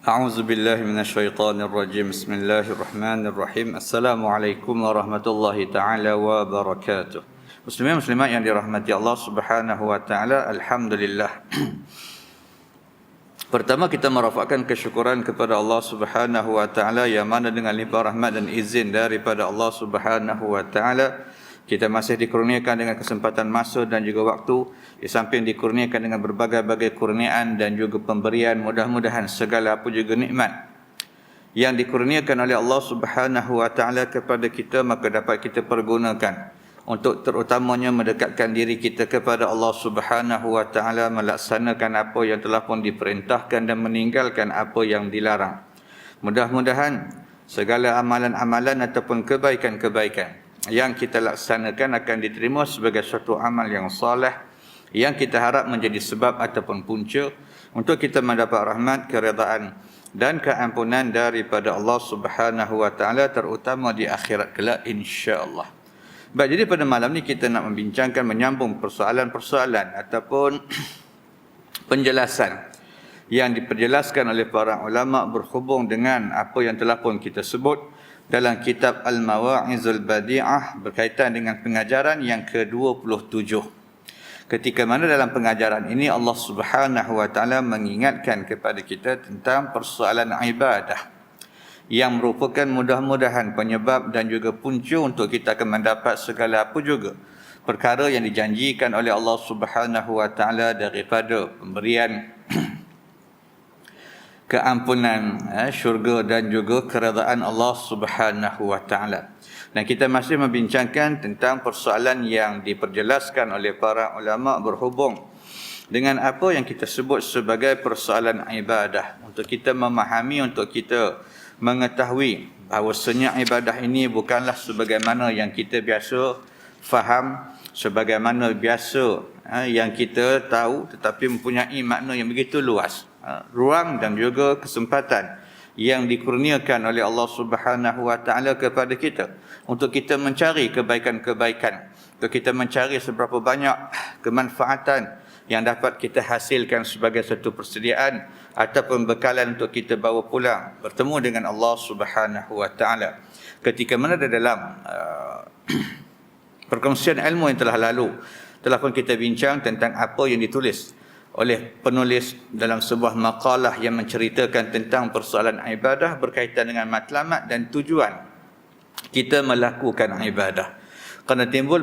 A'udzu billahi minasyaitonir rajim. Bismillahirrahmanirrahim. Assalamualaikum warahmatullahi taala wabarakatuh. Muslimin muslimat yang dirahmati Allah Subhanahu wa taala, alhamdulillah. Pertama kita merafakkan kesyukuran kepada Allah Subhanahu wa taala yang mana dengan limpah rahmat dan izin daripada Allah Subhanahu wa taala kita masih dikurniakan dengan kesempatan masa dan juga waktu, di samping dikurniakan dengan berbagai-bagai kurniaan dan juga pemberian. Mudah-mudahan segala apa juga nikmat yang dikurniakan oleh Allah Subhanahu wa taala kepada kita maka dapat kita pergunakan untuk terutamanya mendekatkan diri kita kepada Allah Subhanahu wa taala, melaksanakan apa yang telah pun diperintahkan dan meninggalkan apa yang dilarang. Mudah-mudahan segala amalan-amalan ataupun kebaikan-kebaikan yang kita laksanakan akan diterima sebagai suatu amal yang soleh yang kita harap menjadi sebab ataupun punca untuk kita mendapat rahmat, keredaan dan keampunan daripada Allah Subhanahu wa taala, terutama di akhirat kelak insya-Allah. Baik, jadi pada malam ni kita nak membincangkan menyambung persoalan-persoalan ataupun penjelasan yang diperjelaskan oleh para ulama berhubung dengan apa yang telah pun kita sebut dalam kitab Al-Mawa'izul Badi'ah berkaitan dengan pengajaran yang ke-27. Ketika mana dalam pengajaran ini Allah Subhanahu wa taala mengingatkan kepada kita tentang persoalan ibadah yang merupakan mudah-mudahan penyebab dan juga punca untuk kita akan mendapat segala apa juga perkara yang dijanjikan oleh Allah Subhanahu wa taala daripada pemberian keampunan, syurga dan juga keredaan Allah Subhanahu wa taala. Dan kita masih membincangkan tentang persoalan yang diperjelaskan oleh para ulama berhubung dengan apa yang kita sebut sebagai persoalan ibadah, untuk kita memahami, untuk kita mengetahui bahawasanya ibadah ini bukanlah sebagaimana yang kita biasa faham, sebagaimana biasa yang kita tahu, tetapi mempunyai makna yang begitu luas, ruang dan juga kesempatan yang dikurniakan oleh Allah Subhanahu wa taala kepada kita untuk kita mencari kebaikan-kebaikan, untuk kita mencari seberapa banyak kemanfaatan yang dapat kita hasilkan sebagai satu persediaan ataupun bekalan untuk kita bawa pulang bertemu dengan Allah Subhanahu wa taala. Ketika mana dalam perkongsian ilmu yang telah lalu telah pun kita bincang tentang apa yang ditulis oleh penulis dalam sebuah maqalah yang menceritakan tentang persoalan ibadah berkaitan dengan matlamat dan tujuan kita melakukan ibadah. Kerana timbul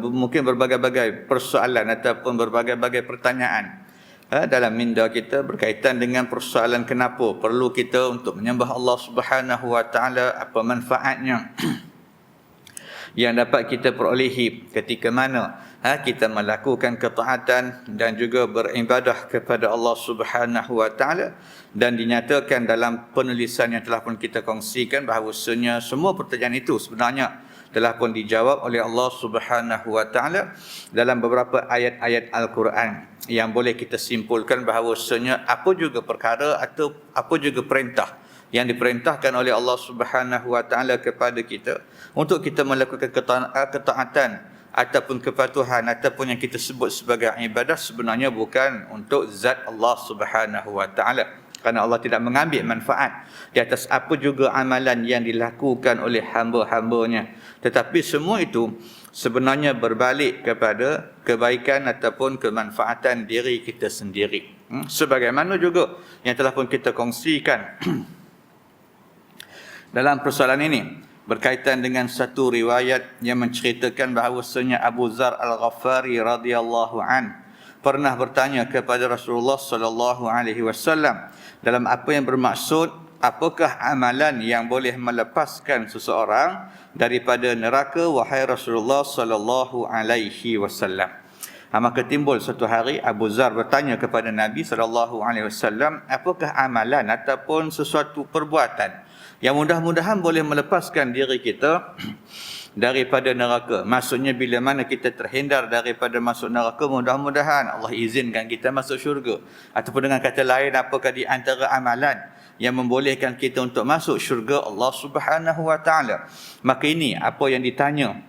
mungkin berbagai-bagai persoalan ataupun berbagai-bagai pertanyaan dalam minda kita berkaitan dengan persoalan kenapa perlu kita untuk menyembah Allah Subhanahu wa taala, apa manfaatnya yang dapat kita perolehi ketika mana kita melakukan ketaatan dan juga beribadah kepada Allah Subhanahu wa taala. Dan dinyatakan dalam penulisan yang telah pun kita kongsikan bahawasanya semua pertanyaan itu sebenarnya telah pun dijawab oleh Allah Subhanahu wa taala dalam beberapa ayat-ayat Al-Quran, yang boleh kita simpulkan bahawasanya apa juga perkara atau apa juga perintah yang diperintahkan oleh Allah Subhanahu wa taala kepada kita untuk kita melakukan ketaatan ataupun kepatuhan ataupun yang kita sebut sebagai ibadah sebenarnya bukan untuk zat Allah Subhanahu wa taala, kerana Allah tidak mengambil manfaat di atas apa juga amalan yang dilakukan oleh hamba-hambanya, tetapi semua itu sebenarnya berbalik kepada kebaikan ataupun kemanfaatan diri kita sendiri. Sebagaimana juga yang telah pun kita kongsikan dalam persoalan ini berkaitan dengan satu riwayat yang menceritakan bahawasanya Abu Dzar Al-Ghafari radhiyallahu an pernah bertanya kepada Rasulullah sallallahu alaihi wasallam dalam apa yang bermaksud apakah amalan yang boleh melepaskan seseorang daripada neraka wahai Rasulullah sallallahu alaihi wasallam. Maka timbul satu hari Abu Dzar bertanya kepada Nabi sallallahu alaihi wasallam, apakah amalan ataupun sesuatu perbuatan yang mudah-mudahan boleh melepaskan diri kita daripada neraka. Maksudnya bila mana kita terhindar daripada masuk neraka, mudah-mudahan Allah izinkan kita masuk syurga. Ataupun dengan kata lain, apakah di antara amalan yang membolehkan kita untuk masuk syurga Allah Subhanahu wa taala. Maka ini apa yang ditanya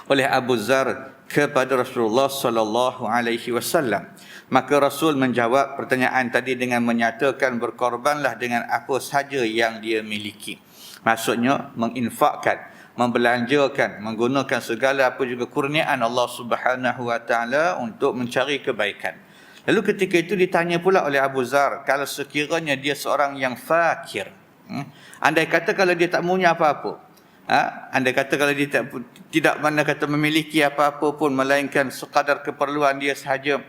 oleh Abu Dzar kepada Rasulullah sallallahu alaihi wasallam. Maka Rasul menjawab pertanyaan tadi dengan menyatakan berkorbanlah dengan apa saja yang dia miliki. Maksudnya menginfakkan, membelanjakan, menggunakan segala apa juga kurniaan Allah Subhanahu wa taala untuk mencari kebaikan. Lalu ketika itu ditanya pula oleh Abu Zar, kalau sekiranya dia seorang yang fakir, andai kata kalau dia tak punya apa-apa, andai kata kalau dia tidak mana kata memiliki apa-apa pun melainkan sekadar keperluan dia sahaja,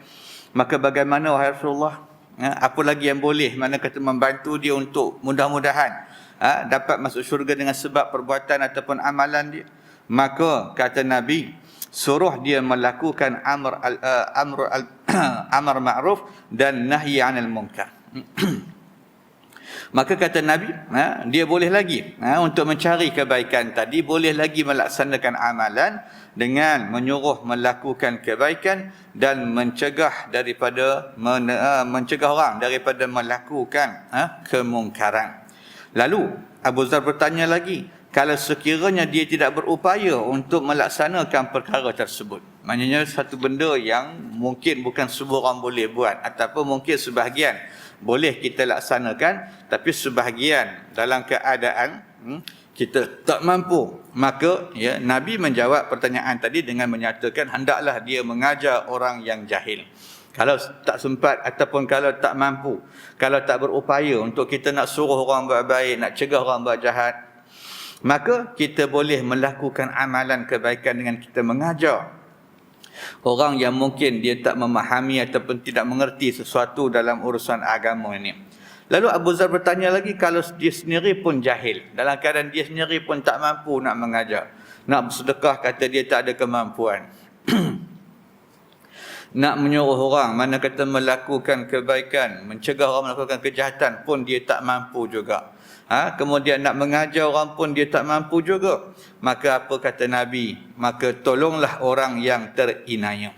maka bagaimana wahai Rasulullah? Apa lagi yang boleh mana kata membantu dia untuk mudah-mudahan dapat masuk syurga dengan sebab perbuatan ataupun amalan dia? Maka kata Nabi, suruh dia melakukan amar ma'ruf dan nahi 'anil munkar. Maka kata Nabi, dia boleh lagi untuk mencari kebaikan tadi, boleh lagi melaksanakan amalan dengan menyuruh melakukan kebaikan dan mencegah orang daripada melakukan kemungkaran. Lalu Abu Zar bertanya lagi, kalau sekiranya dia tidak berupaya untuk melaksanakan perkara tersebut, maknanya satu benda yang mungkin bukan semua orang boleh buat, ataupun mungkin sebahagian boleh kita laksanakan, tapi sebahagian dalam keadaan kita tak mampu, maka Nabi menjawab pertanyaan tadi dengan menyatakan hendaklah dia mengajar orang yang jahil. Kalau tak sempat ataupun kalau tak mampu, kalau tak berupaya untuk kita nak suruh orang buat baik, nak cegah orang buat jahat, maka kita boleh melakukan amalan kebaikan dengan kita mengajar orang yang mungkin dia tak memahami ataupun tidak mengerti sesuatu dalam urusan agama ini. Lalu Abu Zar bertanya lagi, kalau dia sendiri pun jahil, dalam keadaan dia sendiri pun tak mampu nak mengajar, nak bersedekah kata dia tak ada kemampuan, nak menyuruh orang mana kata melakukan kebaikan, mencegah orang melakukan kejahatan pun dia tak mampu juga. Kemudian nak mengajar orang pun dia tak mampu juga. Maka apa kata Nabi? Maka tolonglah orang yang terinaya.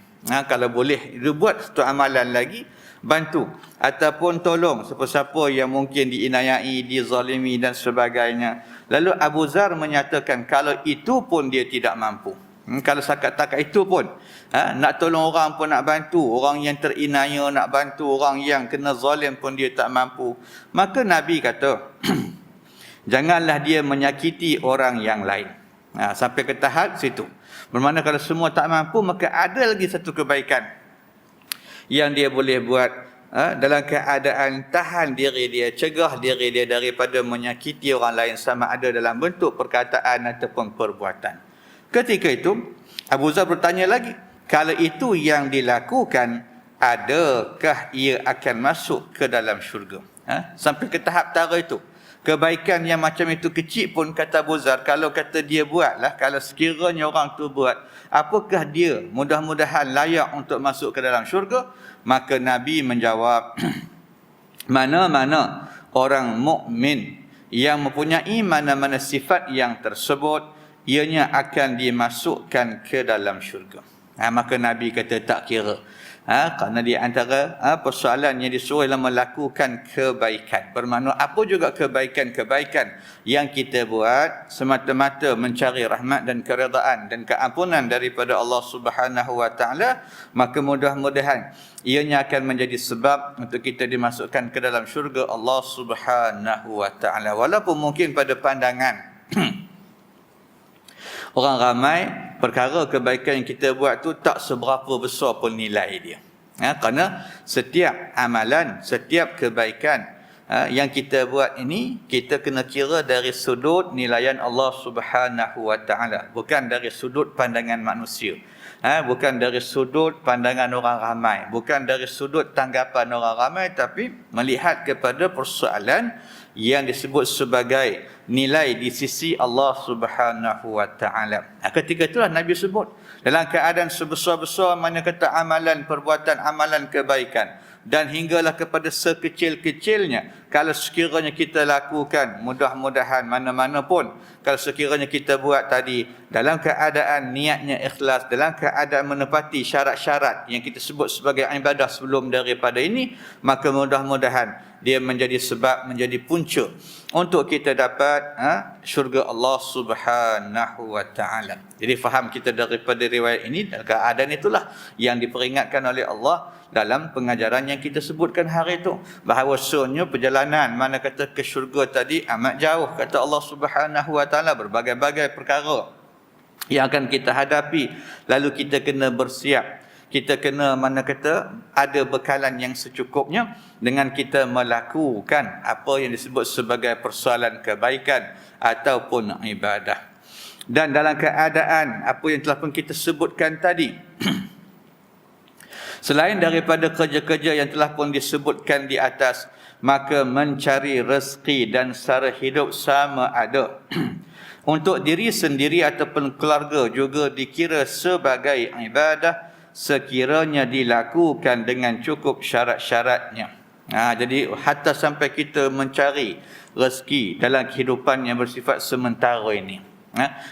Kalau boleh dia buat satu amalan lagi, bantu ataupun tolong siapa-siapa yang mungkin diinayai, dizalimi dan sebagainya. Lalu Abu Zar menyatakan kalau itu pun dia tidak mampu. Kalau setakat itu pun nak tolong orang pun nak bantu, orang yang terinaya nak bantu, orang yang kena zalim pun dia tak mampu, maka Nabi kata janganlah dia menyakiti orang yang lain. Sampai ke tahap situ. Bermakna kalau semua tak mampu, maka ada lagi satu kebaikan yang dia boleh buat dalam keadaan tahan diri dia, cegah diri dia daripada menyakiti orang lain, sama ada dalam bentuk perkataan ataupun perbuatan. Ketika itu Abu Zar bertanya lagi, kalau itu yang dilakukan, adakah ia akan masuk ke dalam syurga? Sampai ke tahap tara itu. Kebaikan yang macam itu kecil pun, kata Abu Zar, kalau kata dia buatlah, kalau sekiranya orang tu buat, apakah dia mudah-mudahan layak untuk masuk ke dalam syurga? Maka Nabi menjawab, mana-mana orang mukmin yang mempunyai mana-mana sifat yang tersebut, ianya akan dimasukkan ke dalam syurga. Maka Nabi kata tak kira. Kerana di antara persoalan yang disuruh ialah melakukan kebaikan. Bermakna apa juga kebaikan-kebaikan yang kita buat semata-mata mencari rahmat dan keredaan dan keampunan daripada Allah Subhanahu wa taala, maka mudah-mudahan ianya akan menjadi sebab untuk kita dimasukkan ke dalam syurga Allah Subhanahu wa taala. Walaupun mungkin pada pandangan orang ramai, perkara kebaikan yang kita buat tu tak seberapa besar pun nilai dia. Kerana setiap amalan, setiap kebaikan yang kita buat ini, kita kena kira dari sudut nilaian Allah Subhanahu wa taala, bukan dari sudut pandangan manusia. Bukan dari sudut pandangan orang ramai, bukan dari sudut tanggapan orang ramai, tapi melihat kepada persoalan yang disebut sebagai nilai di sisi Allah Subhanahu wa taala. Ketika itulah Nabi sebut, dalam keadaan sebesar-besar mana kata amalan, perbuatan amalan kebaikan, dan hinggalah kepada sekecil-kecilnya, kalau sekiranya kita lakukan, mudah-mudahan mana-mana pun, kalau sekiranya kita buat tadi dalam keadaan niatnya ikhlas, dalam keadaan menepati syarat-syarat yang kita sebut sebagai ibadah sebelum daripada ini, maka mudah-mudahan dia menjadi sebab, menjadi punca untuk kita dapat syurga Allah Subhanahu wa taala. Jadi faham kita daripada riwayat ini, dan keadaan itulah yang diperingatkan oleh Allah dalam pengajaran yang kita sebutkan hari itu, bahawasanya perjalanan mana kata ke syurga tadi amat jauh, kata Allah Subhanahu wa taala, berbagai-bagai perkara yang akan kita hadapi, lalu kita kena bersiap. Kita kena mana kata ada bekalan yang secukupnya dengan kita melakukan apa yang disebut sebagai persoalan kebaikan ataupun ibadah. Dan dalam keadaan apa yang telah pun kita sebutkan tadi, selain daripada kerja-kerja yang telah pun disebutkan di atas, maka mencari rezeki dan sara hidup sama ada untuk diri sendiri ataupun keluarga juga dikira sebagai ibadah sekiranya dilakukan dengan cukup syarat-syaratnya. Jadi hatta sampai kita mencari rezeki dalam kehidupan yang bersifat sementara ini,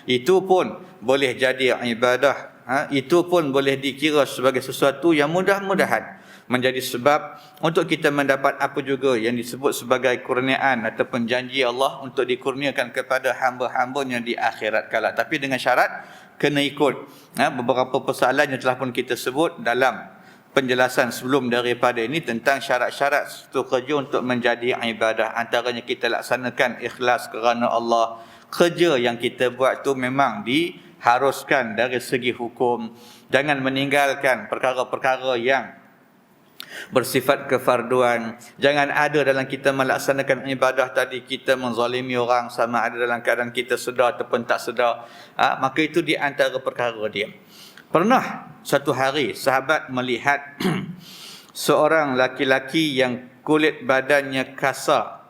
itu pun boleh jadi ibadah. Itu pun boleh dikira sebagai sesuatu yang mudah-mudahan menjadi sebab untuk kita mendapat apa juga yang disebut sebagai kurniaan ataupun janji Allah untuk dikurniakan kepada hamba-hambanya di akhirat kala. Tapi dengan syarat kena ikut beberapa persoalan yang telah pun kita sebut dalam penjelasan sebelum daripada ini tentang syarat-syarat satu kerja untuk menjadi ibadah. Antaranya kita laksanakan ikhlas kerana Allah. Kerja yang kita buat tu memang diharuskan dari segi hukum. Jangan meninggalkan perkara-perkara yang bersifat kefarduan. Jangan ada dalam kita melaksanakan ibadah tadi kita menzalimi orang, sama ada dalam keadaan kita sedar ataupun tak sedar. Maka itu di antara perkara dia. Pernah satu hari sahabat melihat seorang laki-laki yang kulit badannya kasar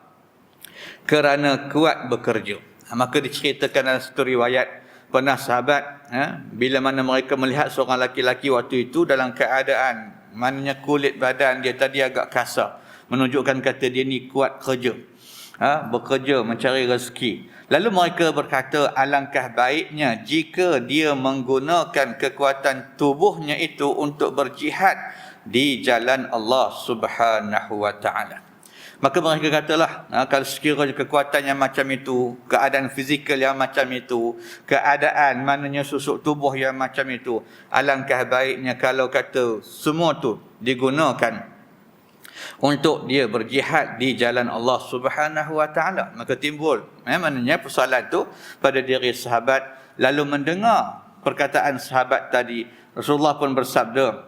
kerana kuat bekerja. Maka diceritakan dalam satu riwayat, pernah sahabat bila mana mereka melihat seorang laki-laki waktu itu dalam keadaan maknanya kulit badan dia tadi agak kasar, menunjukkan kata dia ni kuat kerja, bekerja mencari rezeki. Lalu mereka berkata, alangkah baiknya jika dia menggunakan kekuatan tubuhnya itu untuk berjihad di jalan Allah Subhanahu wa taala. Maka mereka katalah, kalau sekiranya kekuatan yang macam itu, keadaan fizikal yang macam itu, keadaan maknanya susuk tubuh yang macam itu, alangkah baiknya kalau kata semua tu digunakan untuk dia berjihad di jalan Allah Subhanahu wa taala. Maka timbul maknanya persoalan tu pada diri sahabat. Lalu mendengar perkataan sahabat tadi, Rasulullah pun bersabda,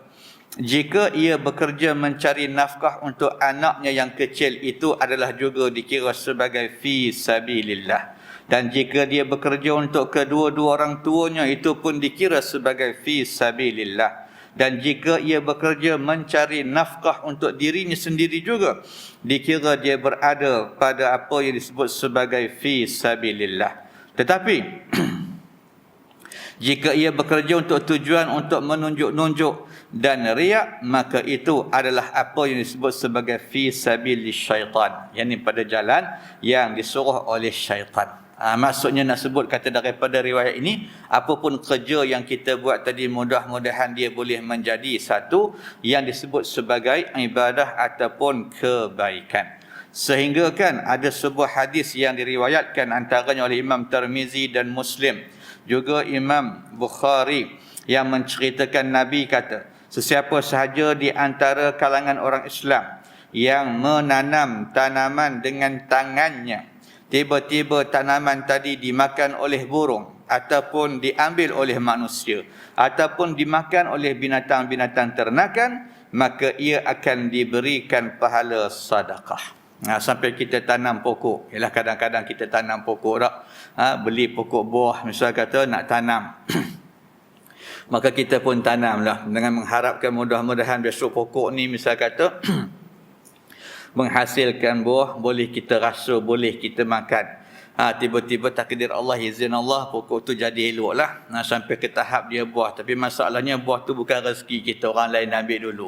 jika ia bekerja mencari nafkah untuk anaknya yang kecil, itu adalah juga dikira sebagai fi sabilillah. Dan jika dia bekerja untuk kedua-dua orang tuanya, itu pun dikira sebagai fi sabilillah. Dan jika ia bekerja mencari nafkah untuk dirinya sendiri juga, dikira dia berada pada apa yang disebut sebagai fi sabilillah. Tetapi jika ia bekerja untuk tujuan untuk menunjuk-nunjuk dan riak, maka itu adalah apa yang disebut sebagai fi sabilis syaitan, yakni pada jalan yang disuruh oleh syaitan. Maksudnya nak sebut kata daripada riwayat ini, apapun kerja yang kita buat tadi, mudah-mudahan dia boleh menjadi satu yang disebut sebagai ibadah ataupun kebaikan. Sehingga kan ada sebuah hadis yang diriwayatkan antaranya oleh Imam Tirmizi dan Muslim, juga Imam Bukhari, yang menceritakan Nabi kata, sesiapa sahaja di antara kalangan orang Islam yang menanam tanaman dengan tangannya, tiba-tiba tanaman tadi dimakan oleh burung ataupun diambil oleh manusia ataupun dimakan oleh binatang-binatang ternakan, maka ia akan diberikan pahala sedekah. Sampai kita tanam pokok, ialah kadang-kadang kita tanam pokok tak, beli pokok buah misal kata nak tanam maka kita pun tanamlah dengan mengharapkan mudah-mudahan besok pokok ni misal kata menghasilkan buah, boleh kita rasa, boleh kita makan. Tiba-tiba takdir Allah, izin Allah, pokok tu jadi elok lah. Sampai ke tahap dia buah. Tapi masalahnya buah tu bukan rezeki kita, orang lain ambil dulu.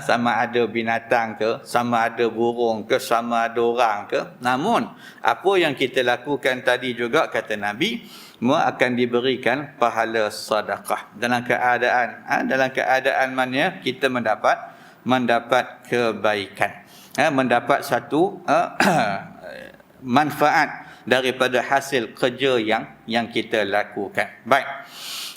Sama ada binatang ke, sama ada burung ke, sama ada orang ke. Namun, apa yang kita lakukan tadi juga, kata Nabi, akan diberikan pahala sedekah. Dalam keadaan mana kita mendapat kebaikan. mendapat satu manfaat daripada hasil kerja yang kita lakukan. Baik.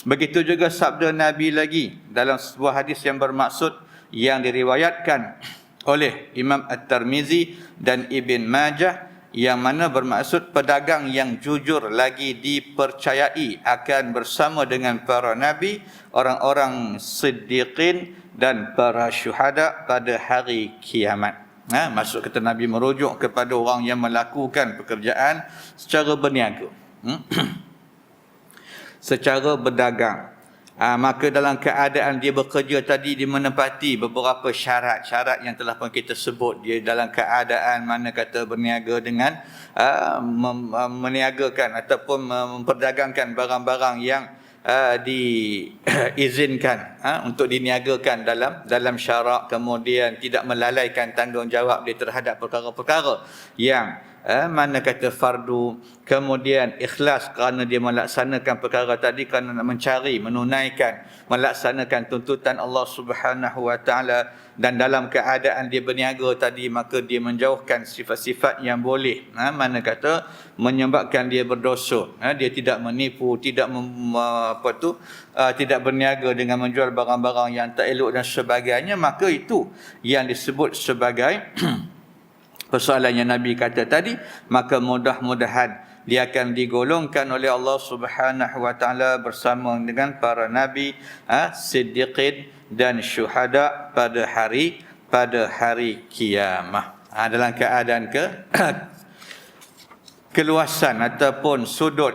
Begitu juga sabda Nabi lagi dalam sebuah hadis yang bermaksud yang diriwayatkan oleh Imam At-Tirmizi dan Ibn Majah, yang mana bermaksud pedagang yang jujur lagi dipercayai akan bersama dengan para nabi, orang-orang siddiqin dan para syuhada pada hari kiamat. Maksud kata Nabi merujuk kepada orang yang melakukan pekerjaan secara berniaga, secara berdagang. Maka dalam keadaan dia bekerja tadi, dia menepati beberapa syarat-syarat yang telah pun kita sebut. Dia dalam keadaan mana kata berniaga dengan meniagakan ataupun memperdagangkan barang-barang yang diizinkan untuk diniagakan dalam syarak, kemudian tidak melalaikan tanggungjawab dia terhadap perkara-perkara yang mana kata fardu, kemudian ikhlas kerana dia melaksanakan perkara tadi kerana nak mencari, menunaikan, melaksanakan tuntutan Allah Subhanahu wa taala, dan dalam keadaan dia berniaga tadi maka dia menjauhkan sifat-sifat yang boleh mana kata menyebabkan dia berdosa. Dia tidak menipu, tidak tidak berniaga dengan menjual barang-barang yang tak elok dan sebagainya, maka itu yang disebut sebagai persoalan yang Nabi kata tadi. Maka mudah-mudahan dia akan digolongkan oleh Allah Subhanahu wa taala bersama dengan para nabi, siddiqin dan syuhada pada hari kiamah. Dalam keadaan keluasan ataupun sudut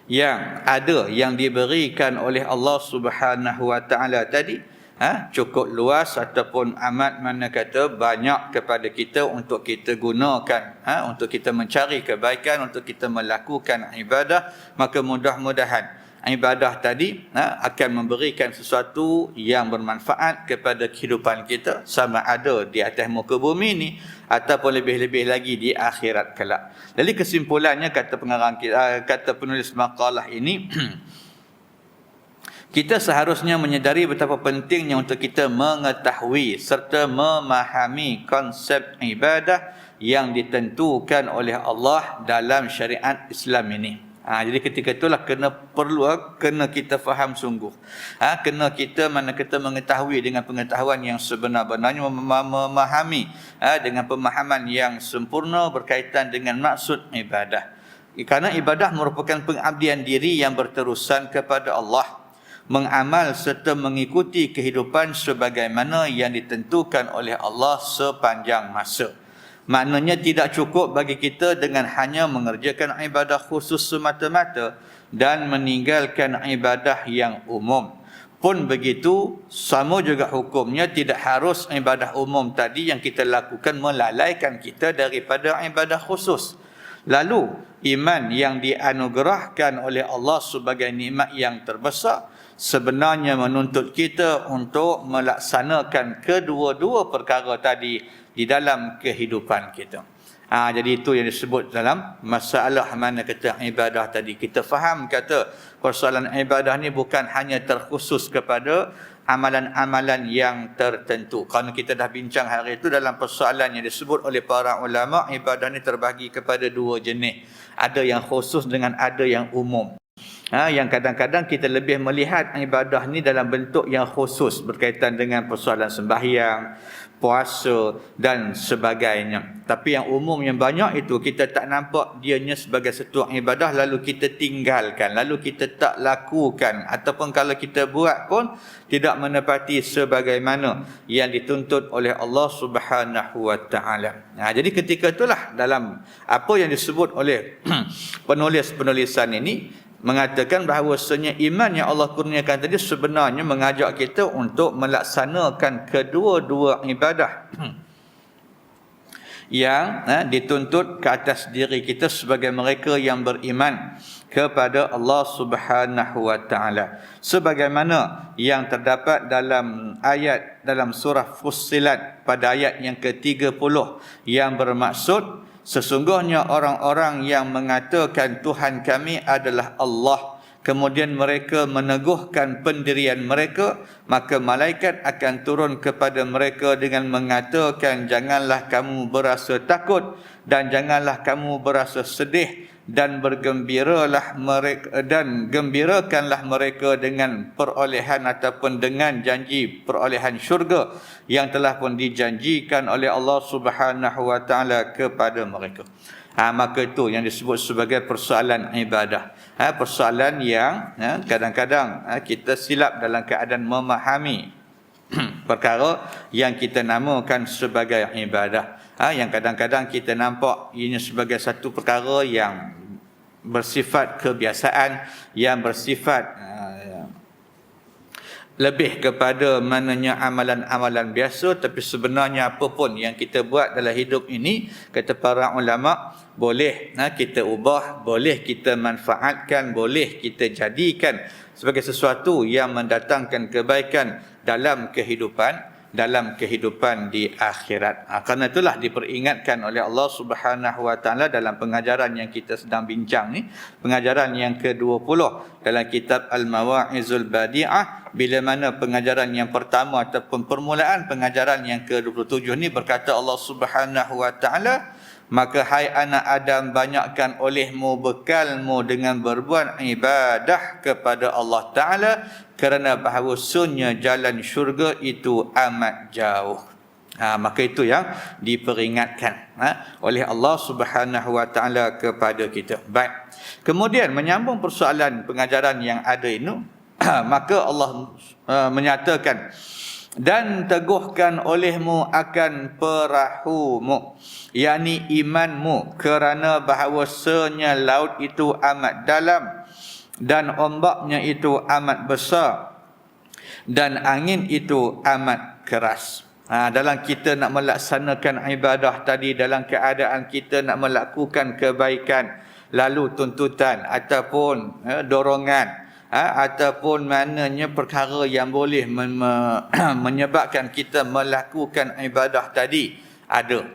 yang ada yang diberikan oleh Allah Subhanahu wa taala tadi, cukup luas ataupun amat mana kata banyak kepada kita untuk kita gunakan, untuk kita mencari kebaikan, untuk kita melakukan ibadah. Maka mudah-mudahan ibadah tadi akan memberikan sesuatu yang bermanfaat kepada kehidupan kita, sama ada di atas muka bumi ni ataupun lebih-lebih lagi di akhirat kelak. Jadi kesimpulannya, kata pengarang kata penulis makalah ini kita seharusnya menyedari betapa pentingnya untuk kita mengetahui serta memahami konsep ibadah yang ditentukan oleh Allah dalam syariat Islam ini. Jadi ketika itulah kena kita faham sungguh. Kena kita mengetahui dengan pengetahuan yang sebenar-benarnya, memahami dengan pemahaman yang sempurna berkaitan dengan maksud ibadah. Kerana ibadah merupakan pengabdian diri yang berterusan kepada Allah, mengamal serta mengikuti kehidupan sebagaimana yang ditentukan oleh Allah sepanjang masa. Maknanya tidak cukup bagi kita dengan hanya mengerjakan ibadah khusus semata-mata dan meninggalkan ibadah yang umum. Pun begitu, sama juga hukumnya, tidak harus ibadah umum tadi yang kita lakukan melalaikan kita daripada ibadah khusus. Lalu, iman yang dianugerahkan oleh Allah sebagai nikmat yang terbesar sebenarnya menuntut kita untuk melaksanakan kedua-dua perkara tadi di dalam kehidupan kita. Jadi itu yang disebut dalam masalah mana kata ibadah tadi. Kita faham kata persoalan ibadah ni bukan hanya terkhusus kepada amalan-amalan yang tertentu. Kerana kita dah bincang hari itu dalam persoalan yang disebut oleh para ulama, ibadah ni terbagi kepada dua jenis. Ada yang khusus dengan ada yang umum. Yang kadang-kadang kita lebih melihat ibadah ni dalam bentuk yang khusus berkaitan dengan persoalan sembahyang, puasa dan sebagainya. Tapi yang umum yang banyak itu kita tak nampak dianya sebagai satu ibadah lalu kita tinggalkan, lalu kita tak lakukan, ataupun kalau kita buat pun tidak menepati sebagaimana yang dituntut oleh Allah Subhanahu wa taala. Jadi ketika itulah dalam apa yang disebut oleh penulis-penulisan ini mengatakan bahawasanya iman yang Allah kurniakan tadi sebenarnya mengajak kita untuk melaksanakan kedua-dua ibadah yang dituntut ke atas diri kita sebagai mereka yang beriman kepada Allah Subhanahu wa taala, sebagaimana yang terdapat dalam ayat dalam surah Fussilat pada ayat yang ke-30 yang bermaksud, sesungguhnya orang-orang yang mengatakan Tuhan kami adalah Allah, kemudian mereka meneguhkan pendirian mereka, maka malaikat akan turun kepada mereka dengan mengatakan, janganlah kamu berasa takut dan janganlah kamu berasa sedih, dan bergembiralah mereka dan gembirakanlah mereka dengan perolehan ataupun dengan janji perolehan syurga yang telah pun dijanjikan oleh Allah Subhanahu wa taala kepada mereka. Maka itu yang disebut sebagai persoalan ibadah. Persoalan yang kadang-kadang kita silap dalam keadaan memahami perkara yang kita namakan sebagai ibadah. Yang kadang-kadang kita nampak ini sebagai satu perkara yang bersifat kebiasaan, yang bersifat lebih kepada mananya amalan-amalan biasa, tapi sebenarnya apa pun yang kita buat dalam hidup ini, kata para ulama, boleh kita ubah, boleh kita manfaatkan, boleh kita jadikan sebagai sesuatu yang mendatangkan kebaikan dalam kehidupan di akhirat. Karena itulah diperingatkan oleh Allah Subhanahu wa taala dalam pengajaran yang kita sedang bincang ni, pengajaran yang ke-20 dalam kitab Al-Mawa'izul Badi'ah, bila mana pengajaran yang pertama ataupun permulaan pengajaran yang ke-27 ni berkata Allah Subhanahu wa taala, maka hai anak Adam, banyakkan olehmu bekalmu dengan berbuat ibadah kepada Allah Ta'ala, kerana bahawasanya jalan syurga itu amat jauh. Maka itu yang diperingatkan oleh Allah Subhanahu wa taala kepada kita. Baik. Kemudian menyambung persoalan pengajaran yang ada ini, maka Allah menyatakan, dan teguhkan olehmu akan perahumu, yakni imanmu, kerana bahawasanya laut itu amat dalam dan ombaknya itu amat besar dan angin itu amat keras. Dalam kita nak melaksanakan ibadah tadi, dalam keadaan kita nak melakukan kebaikan, lalu tuntutan ataupun dorongan, ataupun maknanya perkara yang boleh menyebabkan kita melakukan ibadah tadi ada,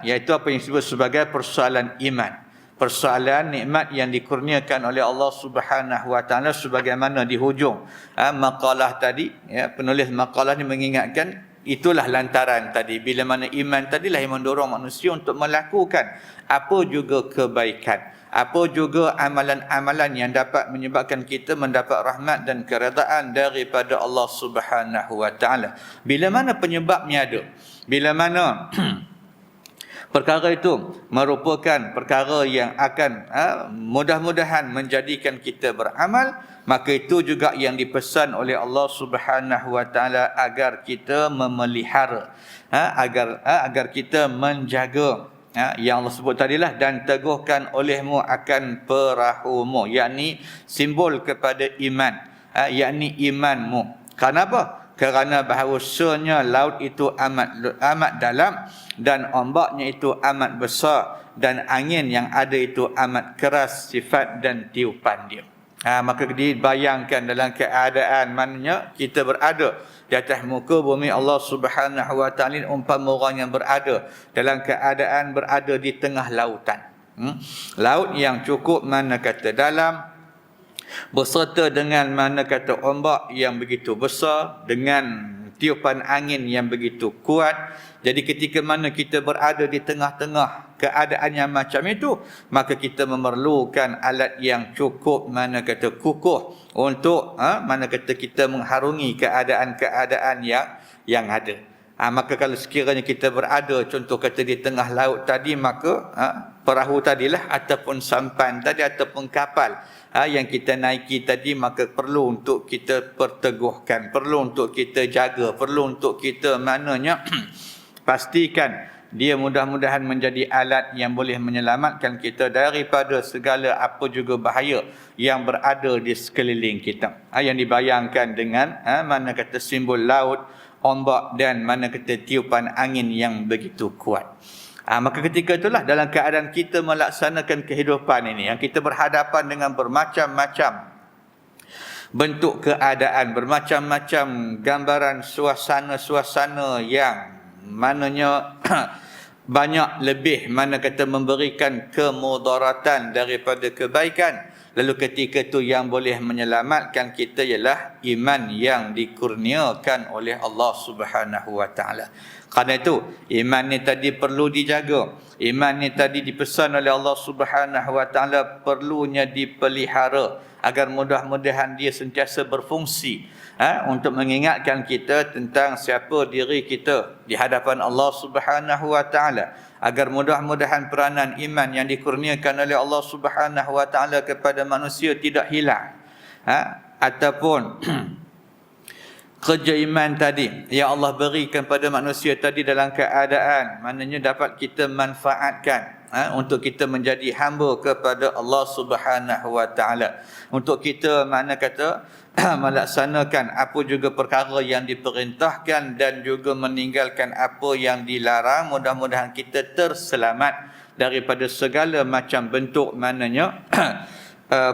iaitu apa yang disebut sebagai persoalan iman, persoalan nikmat yang dikurniakan oleh Allah Subhanahu wa taala, sebagaimana di hujung maqalah tadi, penulis maqalah ni mengingatkan, itulah lantaran tadi, bila mana iman tadilah yang mendorong manusia untuk melakukan apa juga kebaikan, apa juga amalan-amalan yang dapat menyebabkan kita mendapat rahmat dan keredaan daripada Allah Subhanahu wa taala. Bila mana penyebabnya ada, bila mana perkara itu merupakan perkara yang akan mudah-mudahan menjadikan kita beramal, maka itu juga yang dipesan oleh Allah Subhanahu wa taala agar kita memelihara, agar kita menjaga, yang Allah sebut tadilah, dan teguhkan olehmu akan perahumu, yakni simbol kepada iman, yakni imanmu. Kenapa? Kerana bahawasanya laut itu amat dalam dan ombaknya itu amat besar dan angin yang ada itu amat keras sifat dan tiupan dia. Maka dibayangkan dalam keadaan mananya kita berada di atas muka bumi Allah Subhanahu wa taala, umpama orang yang berada dalam keadaan berada di tengah lautan. Laut yang cukup mana kata dalam, berserta dengan mana kata ombak yang begitu besar, dengan tiupan angin yang begitu kuat. Jadi ketika mana kita berada di tengah-tengah keadaan yang macam itu, maka kita memerlukan alat yang cukup mana kata kukuh untuk mana kata kita mengharungi keadaan-keadaan yang ada. Maka kalau sekiranya kita berada contoh kata di tengah laut tadi, maka perahu tadilah ataupun sampan tadi ataupun kapal yang kita naiki tadi, maka perlu untuk kita perteguhkan, perlu untuk kita jaga, perlu untuk kita maknanya pastikan dia mudah-mudahan menjadi alat yang boleh menyelamatkan kita daripada segala apa juga bahaya yang berada di sekeliling kita. Yang dibayangkan dengan mana kata simbol laut, ombak dan mana kata tiupan angin yang begitu kuat. Maka ketika itulah dalam keadaan kita melaksanakan kehidupan ini, yang kita berhadapan dengan bermacam-macam bentuk keadaan, bermacam-macam gambaran suasana-suasana yang mananya banyak lebih mana kata memberikan kemudaratan daripada kebaikan, Lalu ketika itu yang boleh menyelamatkan kita ialah iman yang dikurniakan oleh Allah Subhanahu wa taala. Karena itu iman ni tadi perlu dijaga. Iman ni tadi dipesan oleh Allah Subhanahu wa taala perlunya dipelihara agar mudah-mudahan dia sentiasa berfungsi untuk mengingatkan kita tentang siapa diri kita di hadapan Allah Subhanahu wa taala, agar mudah-mudahan peranan iman yang dikurniakan oleh Allah Subhanahu wa taala kepada manusia tidak hilang, ataupun kerja iman tadi yang Allah berikan pada manusia tadi dalam keadaan maknanya dapat kita manfaatkan untuk kita menjadi hamba kepada Allah Subhanahu wa taala, untuk kita mana kata melaksanakan apa juga perkara yang diperintahkan dan juga meninggalkan apa yang dilarang. Mudah-mudahan kita terselamat daripada segala macam bentuk maknanya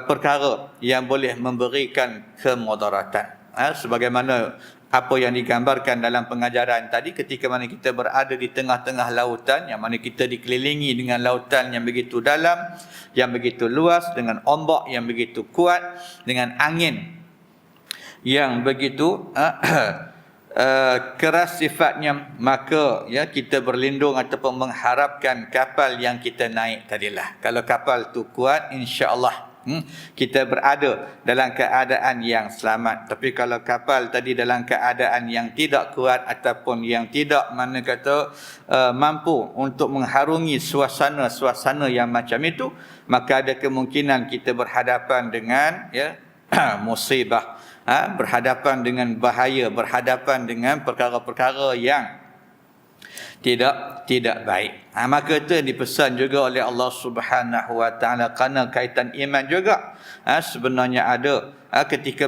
perkara yang boleh memberikan kemudaratan. Sebagaimana apa yang digambarkan dalam pengajaran tadi, ketika mana kita berada di tengah-tengah lautan, yang mana kita dikelilingi dengan lautan yang begitu dalam, yang begitu luas, dengan ombak yang begitu kuat, dengan angin yang begitu keras sifatnya, maka ya kita berlindung ataupun mengharapkan kapal yang kita naik tadilah. Kalau kapal tu kuat, insya-Allah kita berada dalam keadaan yang selamat. Tapi kalau kapal tadi dalam keadaan yang tidak kuat ataupun yang tidak mana kata mampu untuk mengharungi suasana yang macam itu, maka ada kemungkinan kita berhadapan dengan musibah, berhadapan dengan bahaya, berhadapan dengan perkara-perkara yang tidak baik. Maka itu yang dipesan juga oleh Allah Subhanahu wa taala, kerana kaitan iman juga sebenarnya ada ketika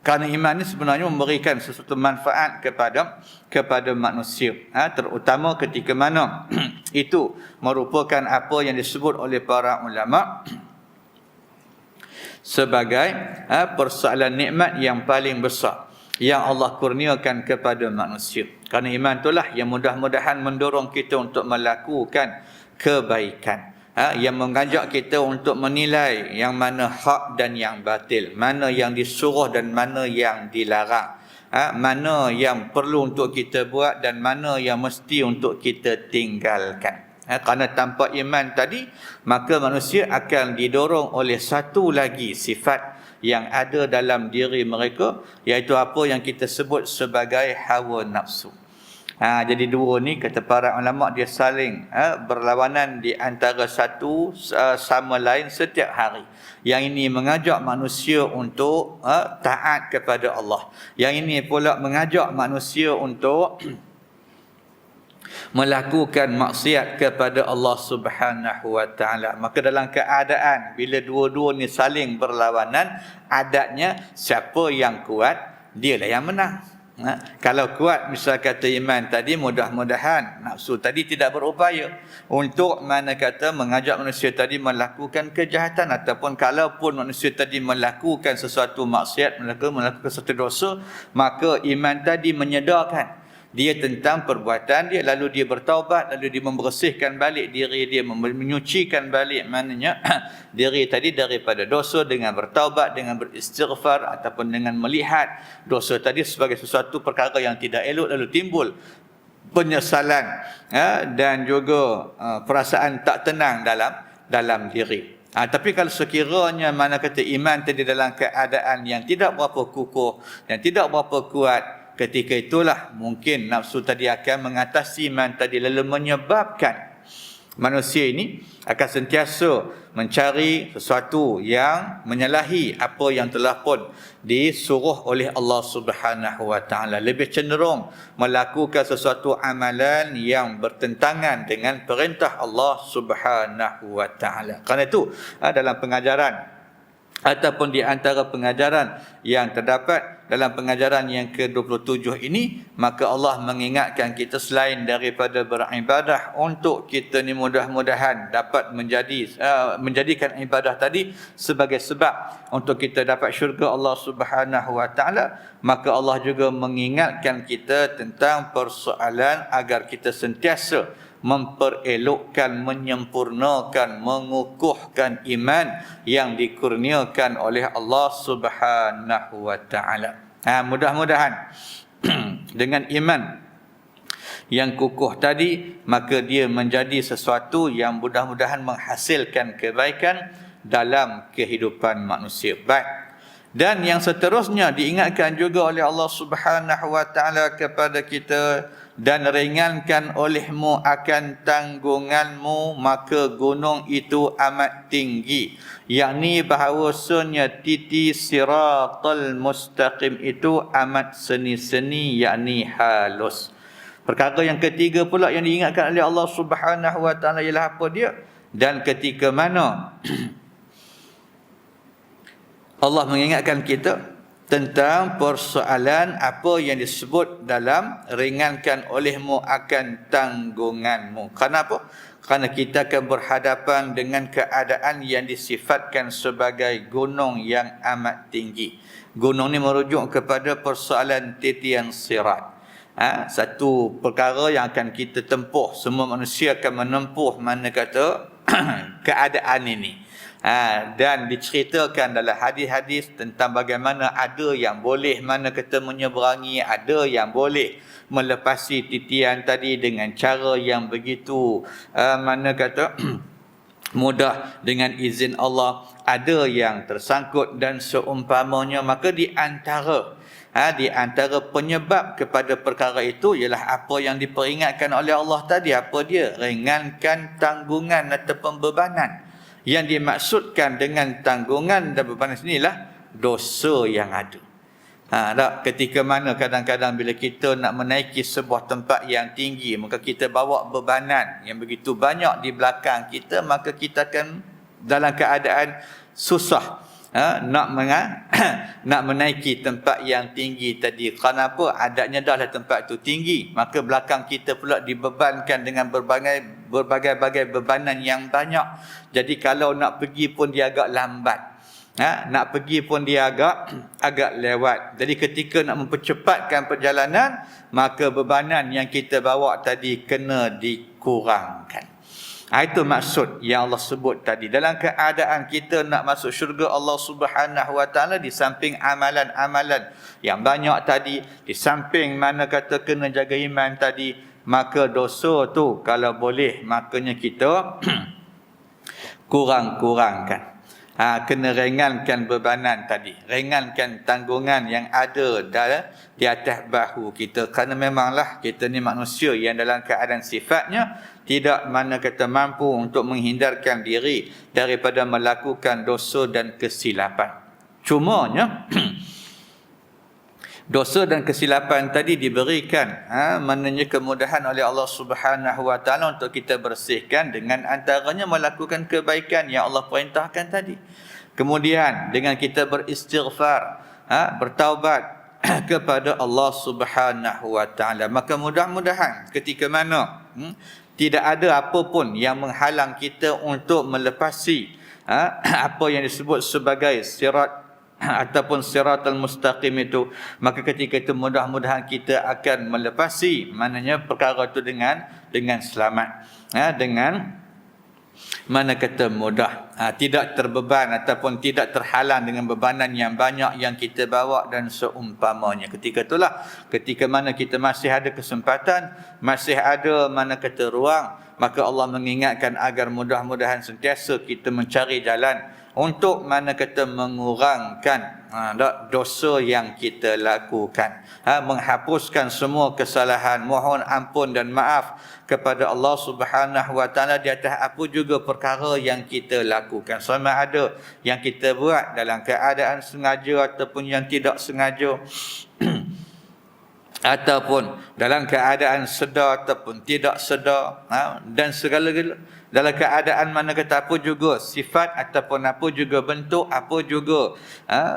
kerana iman ini sebenarnya memberikan sesuatu manfaat kepada manusia, terutama ketika mana itu merupakan apa yang disebut oleh para ulama sebagai persoalan nikmat yang paling besar yang Allah kurniakan kepada manusia. Kerana iman itulah yang mudah-mudahan mendorong kita untuk melakukan kebaikan, yang mengajak kita untuk menilai yang mana hak dan yang batil, mana yang disuruh dan mana yang dilarang, mana yang perlu untuk kita buat dan mana yang mesti untuk kita tinggalkan. Kerana tanpa iman tadi, maka manusia akan didorong oleh satu lagi sifat yang ada dalam diri mereka, iaitu apa yang kita sebut sebagai hawa nafsu. Jadi dua ni kata para ulama dia saling berlawanan di antara satu sama lain setiap hari. Yang ini mengajak manusia untuk taat kepada Allah, yang ini pula mengajak manusia untuk melakukan maksiat kepada Allah Subhanahu wa taala. Maka dalam keadaan bila dua-dua ni saling berlawanan, adatnya siapa yang kuat dialah yang menang. Kalau kuat misal kata iman tadi, mudah-mudahan nafsu tadi tidak berupaya untuk mana kata mengajak manusia tadi melakukan kejahatan, ataupun kalaupun manusia tadi melakukan sesuatu maksiat, melakukan sesuatu dosa, maka iman tadi menyedarkan dia tentang perbuatan dia, lalu dia bertaubat, lalu dia membersihkan balik diri dia, menyucikan balik maknanya diri tadi daripada dosa dengan bertaubat, dengan beristighfar, ataupun dengan melihat dosa tadi sebagai sesuatu perkara yang tidak elok, lalu timbul penyesalan dan juga perasaan tak tenang dalam diri. Tapi kalau sekiranya mana kata iman tadi dalam keadaan yang tidak berapa kukuh dan tidak berapa kuat, ketika itulah mungkin nafsu tadi akan mengatasi iman tadi, lalu menyebabkan manusia ini akan sentiasa mencari sesuatu yang menyalahi apa yang telah pun disuruh oleh Allah Subhanahu wa taala, lebih cenderung melakukan sesuatu amalan yang bertentangan dengan perintah Allah Subhanahu wa taala. Kerana itu dalam pengajaran ataupun di antara pengajaran yang terdapat dalam pengajaran yang ke-27 ini, maka Allah mengingatkan kita selain daripada beribadah untuk kita ni mudah-mudahan dapat menjadikan ibadah tadi sebagai sebab untuk kita dapat syurga Allah Subhanahu wa taala, maka Allah juga mengingatkan kita tentang persoalan agar kita sentiasa memperelokkan, menyempurnakan, mengukuhkan iman yang dikurniakan oleh Allah Subhanahu wa taala. Mudah-mudahan dengan iman yang kukuh tadi, maka dia menjadi sesuatu yang mudah-mudahan menghasilkan kebaikan dalam kehidupan manusia. Baik. Dan yang seterusnya diingatkan juga oleh Allah Subhanahu wa taala kepada kita, dan ringankan olehmu akan tanggunganmu, maka gunung itu amat tinggi. Yakni bahawasanya titi siratal mustaqim itu amat seni-seni, yakni halus. Perkara yang ketiga pula yang diingatkan oleh Allah Subhanahu wa taala ialah apa dia? Dan ketika mana Allah mengingatkan kita tentang persoalan apa yang disebut dalam ringankan olehmu akan tanggunganmu. Kenapa? Kerana kita akan berhadapan dengan keadaan yang disifatkan sebagai gunung yang amat tinggi. Gunung ni merujuk kepada persoalan titian sirat. Satu perkara yang akan kita tempuh, semua manusia akan menempuh mana kata keadaan ini. Dan diceritakan dalam hadis-hadis tentang bagaimana ada yang boleh mana kata menyeberangi, ada yang boleh melepasi titian tadi dengan cara yang begitu mana kata mudah dengan izin Allah, ada yang tersangkut dan seumpamanya. Maka di antara penyebab kepada perkara itu ialah apa yang diperingatkan oleh Allah tadi. Apa dia? Ringankan tanggungan ataupun bebanan. Yang dimaksudkan dengan tanggungan dan bebanan sinilah dosa yang ada. Ketika mana kadang-kadang bila kita nak menaiki sebuah tempat yang tinggi, maka kita bawa bebanan yang begitu banyak di belakang kita, maka kita akan dalam keadaan susah nak menaiki tempat yang tinggi tadi. Kenapa? Adatnya dah lah tempat tu tinggi, maka belakang kita pula dibebankan dengan berbagai-bagai bebanan yang banyak. Jadi kalau nak pergi pun dia agak lambat, nak pergi pun dia agak lewat. Jadi ketika nak mempercepatkan perjalanan, maka bebanan yang kita bawa tadi kena dikurangkan. Itu maksud yang Allah sebut tadi. Dalam keadaan kita nak masuk syurga Allah Subhanahu wa taala, di samping amalan-amalan yang banyak tadi, di samping mana kata kena jaga iman tadi, maka dosa tu kalau boleh makanya kita kurang-kurangkan. Kena ringankan bebanan tadi, ringankan tanggungan yang ada di atas bahu kita. Kerana memanglah kita ni manusia yang dalam keadaan sifatnya tidak mana kata mampu untuk menghindarkan diri daripada melakukan dosa dan kesilapan. Cumanya dosa dan kesilapan tadi diberikan maknanya kemudahan oleh Allah Subhanahu wa taala untuk kita bersihkan, dengan antaranya melakukan kebaikan yang Allah perintahkan tadi. Kemudian dengan kita beristighfar, bertaubat kepada Allah Subhanahu wa taala, maka mudah-mudahan ketika mana tidak ada apa pun yang menghalang kita untuk melepasi apa yang disebut sebagai sirat ataupun siratal mustaqim itu, maka ketika itu mudah-mudahan kita akan melepasi maknanya perkara itu dengan selamat, dengan mana kata mudah, tidak terbeban ataupun tidak terhalang dengan bebanan yang banyak yang kita bawa dan seumpamanya. Ketika itulah ketika mana kita masih ada kesempatan, masih ada mana kata ruang, maka Allah mengingatkan agar mudah-mudahan sentiasa kita mencari jalan untuk mana kata mengurangkan dosa yang kita lakukan, menghapuskan semua kesalahan, mohon ampun dan maaf kepada Allah Subhanahu wa taala di atas apa juga perkara yang kita lakukan, sama ada yang kita buat dalam keadaan sengaja ataupun yang tidak sengaja ataupun dalam keadaan sedar ataupun tidak sedar, dan segala-galanya dalam keadaan mana kata apa juga sifat ataupun apa juga bentuk, apa juga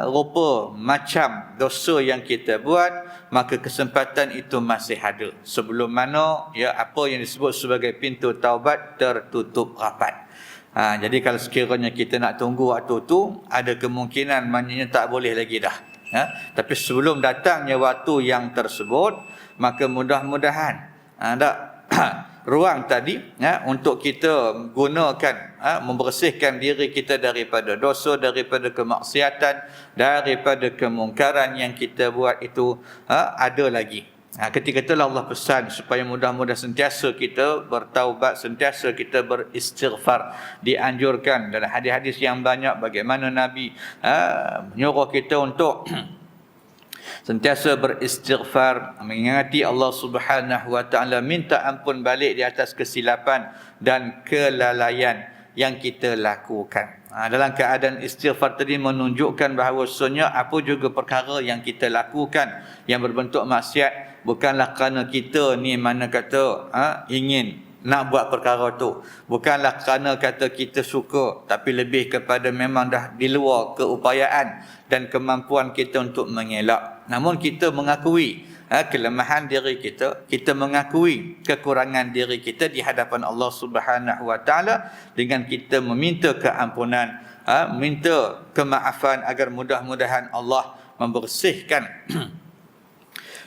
rupa macam dosa yang kita buat, maka kesempatan itu masih ada sebelum mana apa yang disebut sebagai pintu taubat tertutup rapat. Jadi kalau sekiranya kita nak tunggu waktu tu, ada kemungkinan maknanya tak boleh lagi dah. Tapi sebelum datangnya waktu yang tersebut, maka mudah-mudahan ruang tadi untuk kita gunakan membersihkan diri kita daripada dosa, daripada kemaksiatan, daripada kemungkaran yang kita buat itu ada lagi. Ketika itulah Allah pesan supaya mudah-mudah sentiasa kita bertaubat, sentiasa kita beristighfar. Dianjurkan dalam hadis-hadis yang banyak bagaimana Nabi menyuruh kita untuk sentiasa beristighfar, mengingati Allah Subhanahu wa taala, minta ampun balik di atas kesilapan dan kelalaian yang kita lakukan. Dalam keadaan istighfar tadi menunjukkan bahawasanya apa juga perkara yang kita lakukan yang berbentuk maksiat, bukanlah kerana kita ni mana kata ingin nak buat perkara tu, bukanlah kerana kata kita suka, tapi lebih kepada memang dah di luar keupayaan dan kemampuan kita untuk mengelak. Namun kita mengakui kelemahan diri kita, kita mengakui kekurangan diri kita di hadapan Allah Subhanahu wa taala dengan kita meminta keampunan, minta kemaafan agar mudah-mudahan Allah membersihkan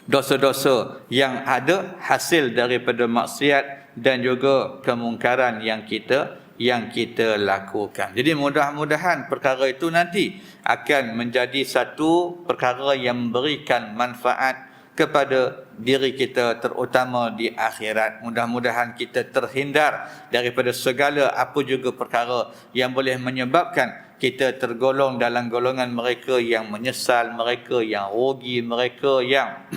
dosa-dosa yang ada hasil daripada maksiat dan juga kemungkaran yang kita lakukan. Jadi mudah-mudahan perkara itu nanti akan menjadi satu perkara yang memberikan manfaat kepada diri kita, terutama di akhirat. Mudah-mudahan kita terhindar daripada segala apa juga perkara yang boleh menyebabkan kita tergolong dalam golongan mereka yang menyesal, mereka yang rugi, mereka yang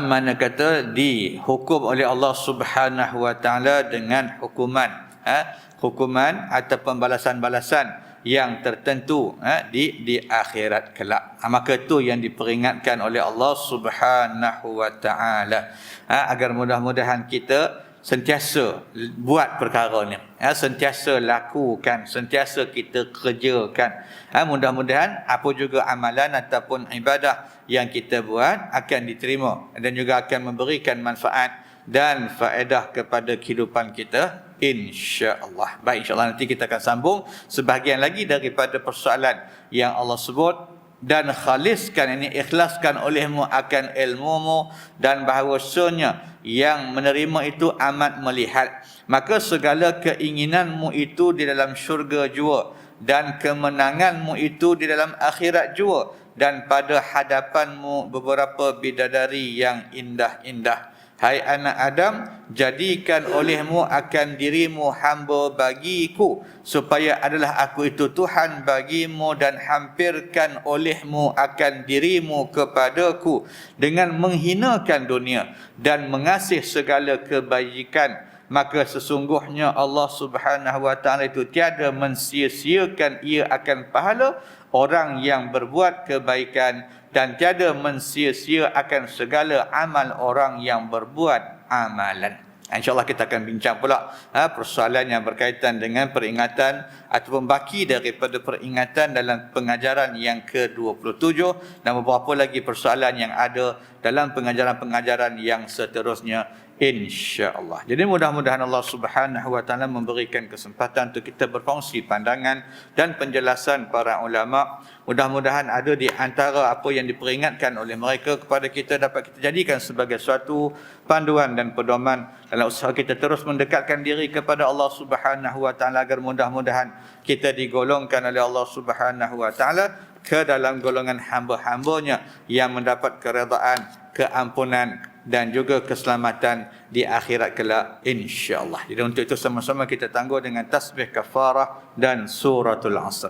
mana kata dihukum oleh Allah Subhanahu wa taala dengan hukuman ataupun balasan-balasan yang tertentu di akhirat kelak. Maka itu yang diperingatkan oleh Allah Subhanahu wa taala, agar mudah-mudahan kita sentiasa buat perkara ni, sentiasa lakukan, sentiasa kita kerjakan. Mudah-mudahan apa juga amalan ataupun ibadah yang kita buat akan diterima dan juga akan memberikan manfaat dan faedah kepada kehidupan kita, insya-Allah. Baik, insya-Allah nanti kita akan sambung sebahagian lagi daripada persoalan yang Allah sebut, dan khaliskan, ini ikhlaskan olehmu akan ilmumu, dan bahawasanya yang menerima itu amat melihat. Maka segala keinginanmu itu di dalam syurga jua, dan kemenanganmu itu di dalam akhirat jua, dan pada hadapanmu beberapa bidadari yang indah-indah. Hai anak Adam, jadikan olehmu akan dirimu hamba bagiku, supaya adalah aku itu Tuhan bagimu, dan hampirkan olehmu akan dirimu kepadaku dengan menghinakan dunia dan mengasih segala kebajikan. Maka sesungguhnya Allah Subhanahu wa taala itu tiada mensia-siakan ia akan pahala orang yang berbuat kebaikan, dan tiada mensia-sia akan segala amal orang yang berbuat amalan. InsyaAllah kita akan bincang pula persoalan yang berkaitan dengan peringatan ataupun baki daripada peringatan dalam pengajaran yang ke-27, dan beberapa lagi persoalan yang ada dalam pengajaran-pengajaran yang seterusnya, insya-Allah. Jadi mudah-mudahan Allah Subhanahu wa taala memberikan kesempatan untuk kita berkongsi pandangan dan penjelasan para ulama. Mudah-mudahan ada di antara apa yang diperingatkan oleh mereka kepada kita dapat kita jadikan sebagai suatu panduan dan pedoman dalam usaha kita terus mendekatkan diri kepada Allah Subhanahu wa taala, agar mudah-mudahan kita digolongkan oleh Allah Subhanahu wa taala ke dalam golongan hamba-hambanya yang mendapat keredaan, keampunan dan juga keselamatan di akhirat kelak, insya-Allah. Jadi untuk itu sama-sama kita tangguh dengan tasbih kafarah dan suratul asr.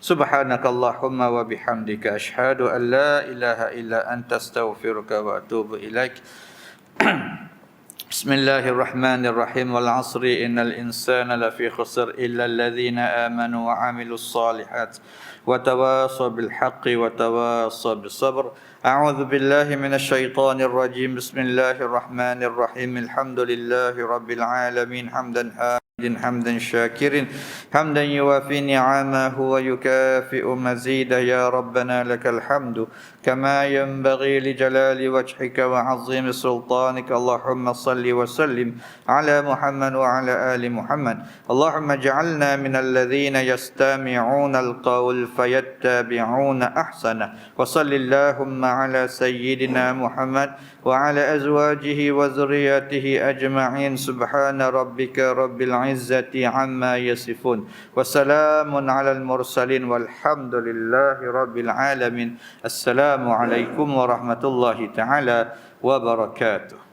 Subhanakallahumma wa bihamdika asyhadu an la ilaha illa anta astaghfiruka wa atubu ilaik. Bismillahirrahmanirrahim. Wal 'asri innal insana lafi khusr illa alladhina amanu wa 'amilus solihat wa tawasaw bil haqqi wa tawasaw bis sabr. A'udzu billahi minasy syaithanir rajim. Bismillahirrahmanirrahim. Alhamdulillahi rabbil alamin. Hamdan syakirin, hamdan yuwafi ni'amahu wa yukafi'u mazida. Ya Rabbana lakal hamdu كما ينبغي لجلال وجهك وعظيم سلطانك. اللهم صل وسلم على محمد وعلى آل محمد. اللهم اجعلنا من الذين يستمعون القول فيتبعون أحسنه. وصل اللهم على سيدنا محمد وعلى أزواجه وذرياته أجمعين. سبحان ربك رب العزة عما يصفون وسلام على المرسلين والحمد لله رب العالمين. السلام عليكم ورحمة الله تعالى وبركاته.